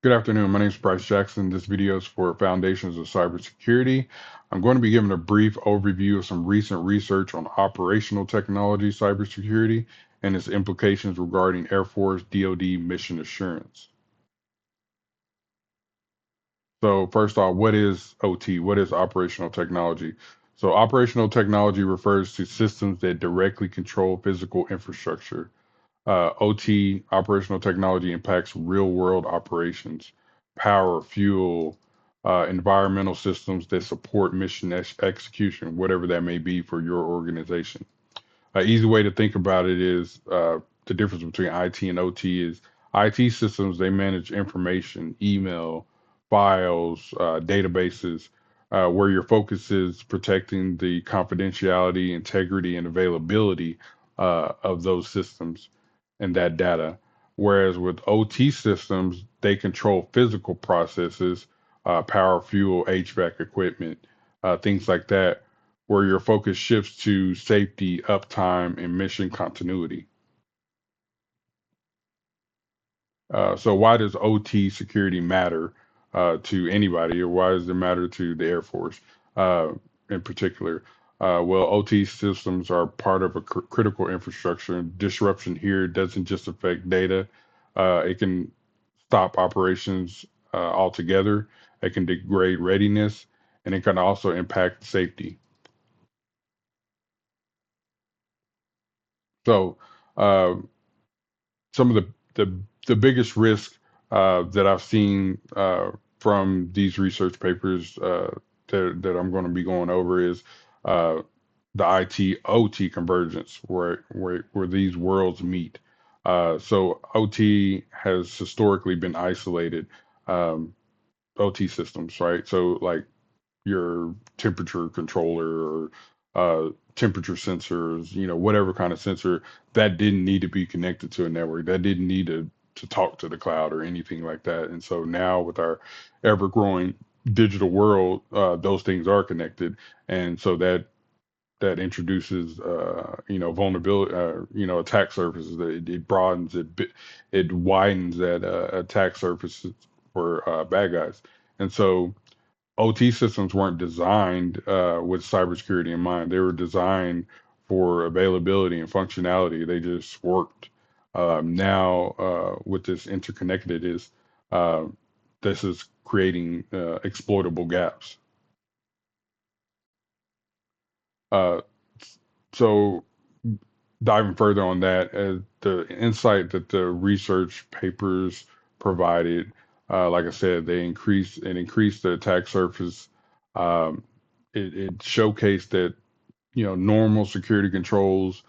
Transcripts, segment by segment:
Good afternoon. My name is Bryce Jackson. This video is for Foundations of Cybersecurity. I'm going to be giving a brief overview of some recent research on operational technology cybersecurity and its implications regarding Air Force DoD mission assurance. So first off, what is OT? What is operational technology? So operational technology refers to systems that directly control physical infrastructure. OT, operational technology, impacts real world operations, power, fuel, environmental systems that support mission execution, whatever that may be for your organization. An easy way to think about it is the difference between IT and OT is IT systems, they manage information, email, files, databases, where your focus is protecting the confidentiality, integrity, and availability of those systems and that data. Whereas with OT systems, they control physical processes, power, fuel, HVAC equipment, things like that, where your focus shifts to safety, uptime, and mission continuity. So, why does OT security matter to anybody, or why does it matter to the Air Force in particular? Well, OT systems are part of a critical infrastructure. Disruption here doesn't just affect data, it can stop operations altogether, it can degrade readiness, and it can also impact safety. So, uh, some of the biggest risk that I've seen from these research papers that I'm going to be going over is uh, the IT OT convergence, where these worlds meet. So OT has historically been isolated um, OT systems, right? So like your temperature controller or temperature sensors, whatever kind of sensor that didn't need to be connected to a network, that didn't need to talk to the cloud or anything like that. And so now with our ever growing digital world, those things are connected. And so that introduces vulnerability, attack surfaces. It broadens it widens that attack surfaces for bad guys. And so OT systems weren't designed with cybersecurity in mind. They were designed for availability and functionality. They just worked. Now, with this interconnected, uh, this is creating exploitable gaps. Uh, so, diving further on that, the insight that the research papers provided, like I said, it increased the attack surface. Um, it showcased that normal security controls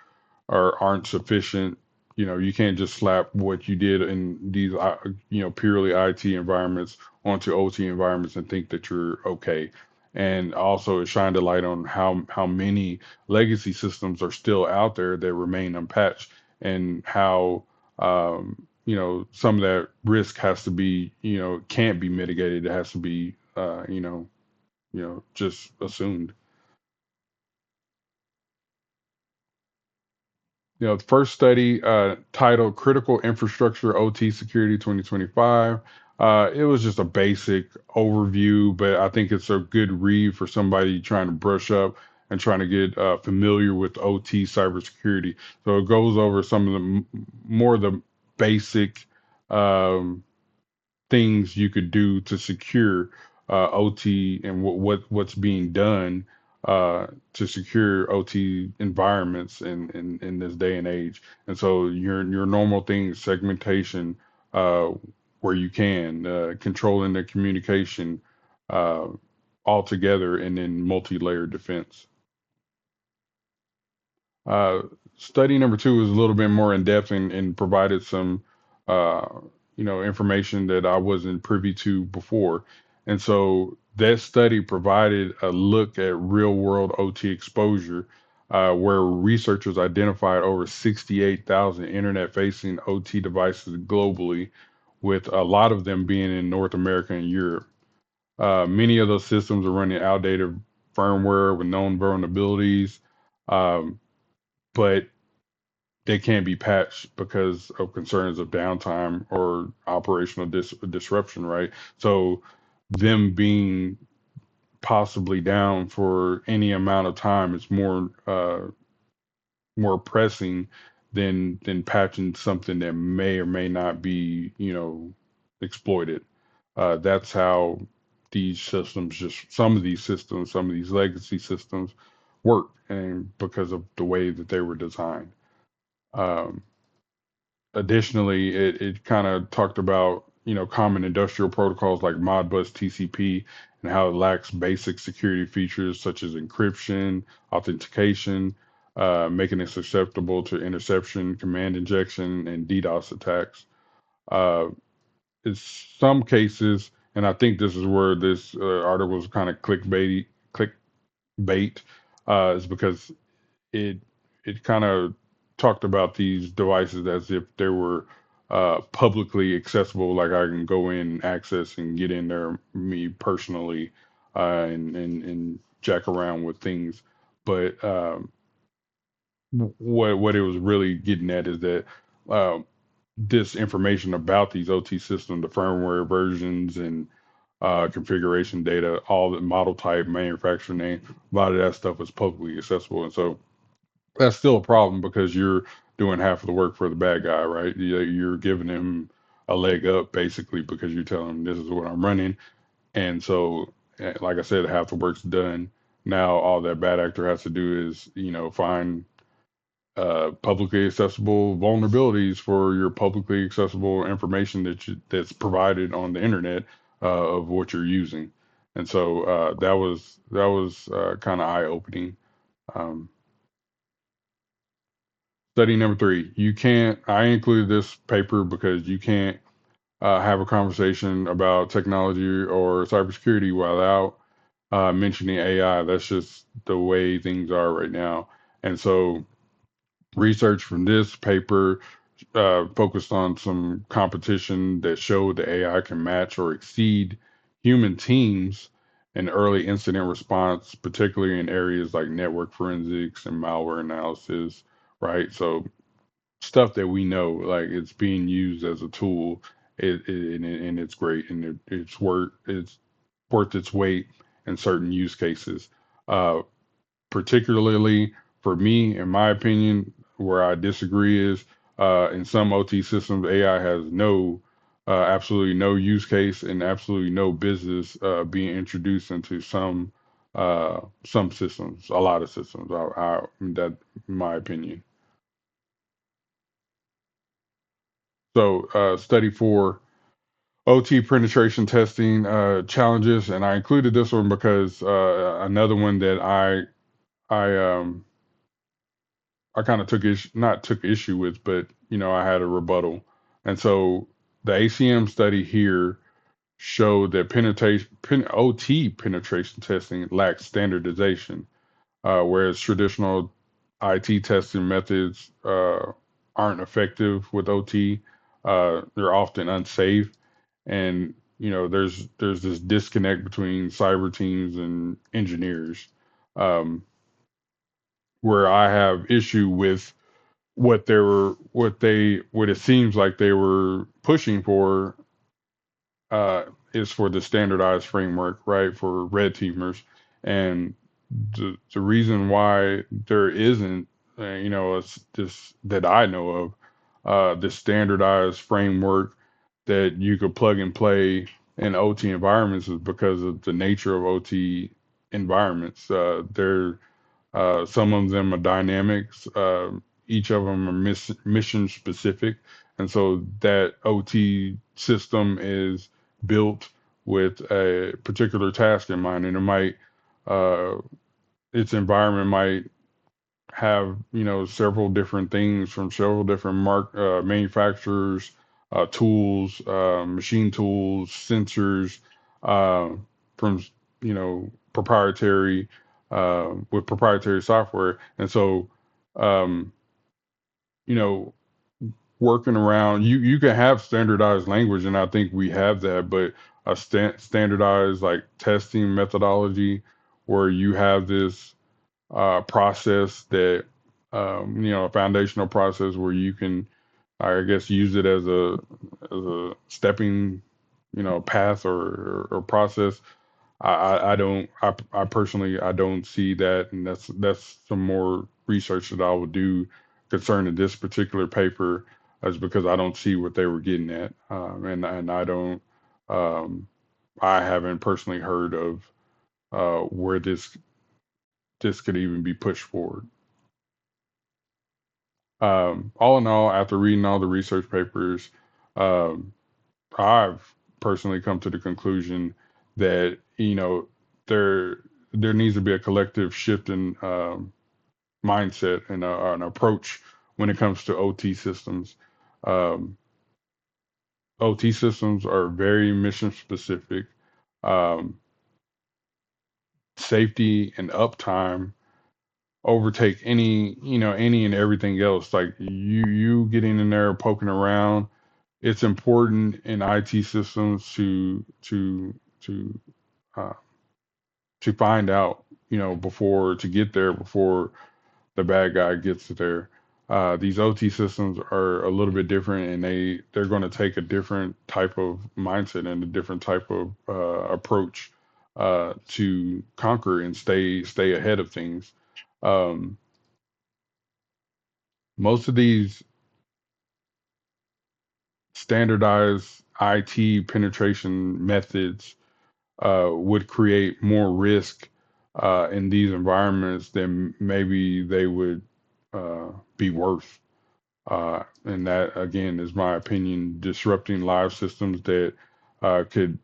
aren't sufficient. You can't just slap what you did in these purely IT environments onto OT environments and think that you're okay. And also it shined a light on how many legacy systems are still out there that remain unpatched, and how some of that risk has to be, can't be mitigated. It has to be just assumed. The first study, titled Critical Infrastructure OT Security 2025. It was just a basic overview, but I think it's a good read for somebody trying to brush up and trying to get familiar with OT cybersecurity. So it goes over some of the more of the basic um, things you could do to secure OT, and what's being done to secure OT environments in this day and age. And so your normal things, segmentation, uh, where you can controlling the communication uh, all together, and then multi-layer defense. Uh, Study number two is a little bit more in depth, and provided some, uh, information that I wasn't privy to before. And so that study provided a look at real world OT exposure, where researchers identified over 68,000 internet facing OT devices globally, with a lot of them being in North America and Europe. Many of those systems are running outdated firmware with known vulnerabilities. Um, but they can't be patched because of concerns of downtime or operational disruption, right? So them being possibly down for any amount of time is more pressing than patching something that may or may not be, exploited. That's how these systems, just some of these systems, some of these legacy systems work, and because of the way that they were designed. Um, Additionally, it kind of talked about, common industrial protocols like Modbus TCP and how it lacks basic security features such as encryption, authentication, making it susceptible to interception, command injection, and DDoS attacks. Uh, in some cases, and I think this is where this article was kind of clickbait, is because it it kind of talked about these devices as if they were publicly accessible, like I can go in, access, and get in there me personally, and jack around with things. But what it was really getting at is that uh, this information about these OT systems, the firmware versions and configuration data, all the model type, manufacturer name, a lot of that stuff is publicly accessible, and so that's still a problem because you're doing half of the work for the bad guy, right? You're giving him a leg up basically because you're telling him this is what I'm running. And so, like I said, half the work's done. Now all that bad actor has to do is, find publicly accessible vulnerabilities for your publicly accessible information that's provided on the internet of what you're using. And so that was kind of eye opening. Um, Study number three, you can't, I included this paper because you can't have a conversation about technology or cybersecurity without mentioning AI. That's just the way things are right now. And so, research from this paper focused on some competition that showed that AI can match or exceed human teams in early incident response, particularly in areas like network forensics and malware analysis, right? So, stuff that we know, like it's being used as a tool, and it's great, and it's worth its weight in certain use cases. Uh, Particularly for me, in my opinion, where I disagree is in some OT systems, AI has absolutely no use case and absolutely no business being introduced into some systems, a lot of systems. That, in my opinion. So, study for OT penetration testing challenges, and I included this one because another one that I kind of not took issue with, but I had a rebuttal, and so the ACM study here showed that OT penetration testing lacks standardization, whereas traditional IT testing methods aren't effective with OT. They're often unsafe, and there's this disconnect between cyber teams and engineers, um, where I have issue with what it seems like they were pushing for is for the standardized framework, right, for red teamers. And the reason why there isn't, this that I know of, the standardized framework that you could plug and play in OT environments is because of the nature of OT environments. Some of them are dynamics. Each of them are mission specific, and so that OT system is built with a particular task in mind, and uh, its environment might have several different things from several different manufacturers, tools, machine tools, sensors, uh, from proprietary with proprietary software, and so um, you know working around you can have standardized language, and I think we have that, but a standardized like testing methodology where you have this process that a foundational process where you can, I guess, use it as a stepping, path or process. I don't I personally I don't see that, and that's some more research that I would do concerning this particular paper, is because I don't see what they were getting at, and I don't I haven't personally heard of where this could even be pushed forward. All in all, after reading all the research papers, um, I've personally come to the conclusion that there there needs to be a collective shift in mindset and an approach when it comes to OT systems. Um, OT systems are very mission specific. Um, Safety and uptime overtake any and everything else. Like you getting in there poking around, it's important in IT systems to uh, to find out, before to get there before the bad guy gets there. These OT systems are a little bit different, and they're going to take a different type of mindset and a different type of approach to conquer and stay ahead of things. Um, Most of these standardized IT penetration methods would create more risk in these environments than maybe they would be worth. And that, again, is my opinion, disrupting live systems that could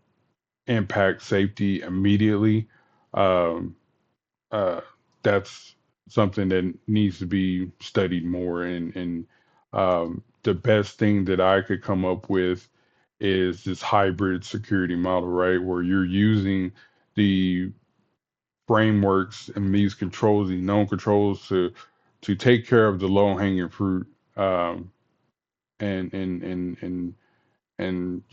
impact safety immediately. Um, uh, that's something that needs to be studied more. And the best thing that I could come up with is this hybrid security model, right? Where you're using the frameworks and these controls, these known controls, to take care of the low hanging fruit, and and and and and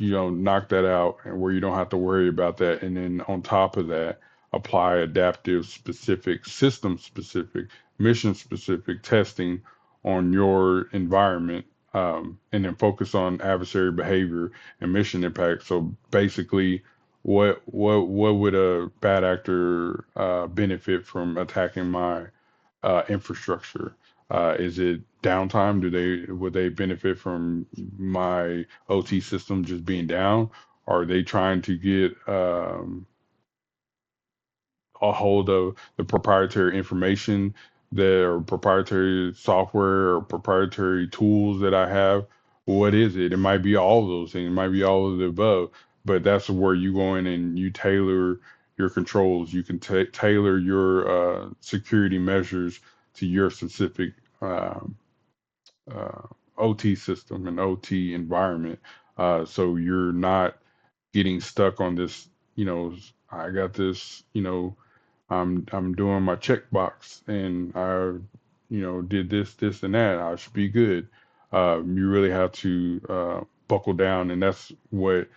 knock that out, and where you don't have to worry about that, and then on top of that, apply adaptive specific, system specific, mission specific testing on your environment, and then focus on adversary behavior and mission impact. So basically, what would a bad actor benefit from attacking my infrastructure? Is it downtime? Would they benefit from my OT system just being down? Are they trying to get a hold of the proprietary information, their proprietary software or proprietary tools that I have? What is it? It might be all of those things. It might be all of the above. But that's where you go in and you tailor your controls. You can tailor your security measures to your specific um, uh, OT system and OT environment. So you're not getting stuck on this, I got this, I'm doing my checkbox, and I, did this, and that. I should be good. You really have to buckle down, and that's what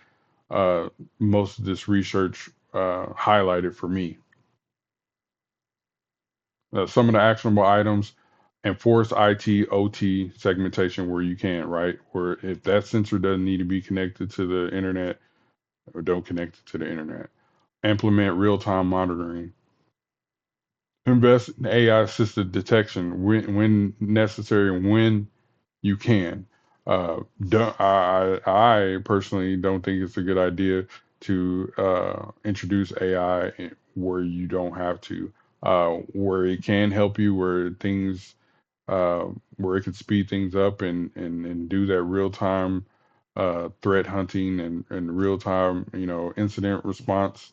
most of this research highlighted for me. Some of the actionable items: enforce IT OT segmentation where you can, right? Where if that sensor doesn't need to be connected to the internet, or don't connect it to the internet. Implement real time monitoring. Invest in AI assisted detection when necessary and when you can. I personally don't think it's a good idea to introduce AI where you don't have to, where it can help you, uh, where it can speed things up and do that real time threat hunting and real time, incident response,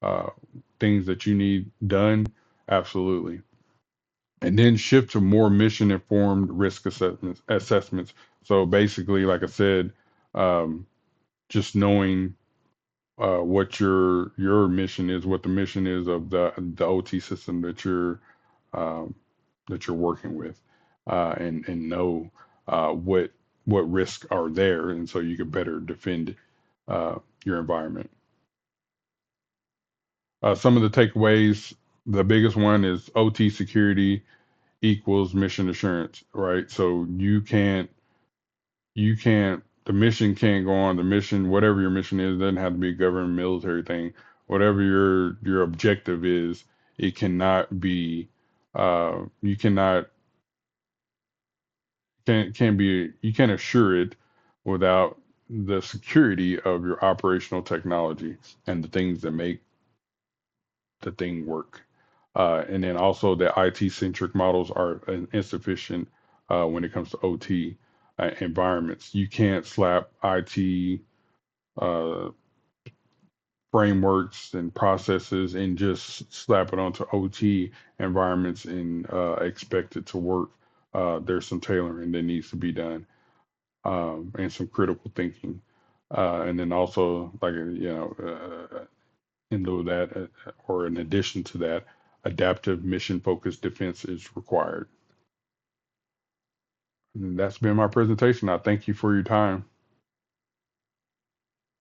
uh, things that you need done. Absolutely. And then shift to more mission informed risk assessments. So basically, like I said, um, just knowing what your mission is, what the mission is of the OT system um, that you're working with, and know what risks are there, and so you can better defend your environment. Some of the takeaways: the biggest one is OT security equals mission assurance, right? So the mission can't go on. The mission, whatever your mission is, doesn't have to be a government military thing. Whatever your objective is, it cannot be, you cannot, can be, you can't assure it without the security of your operational technology and the things that make the thing work. And then also the IT centric models are insufficient when it comes to OT environments. You can't slap IT uh, frameworks and processes and just slap it onto OT environments and expect it to work. There's some tailoring that needs to be done, and some critical thinking. And then also, like, in lieu of that, or in addition to that, adaptive mission focused defense is required. And that's been my presentation. I thank you for your time.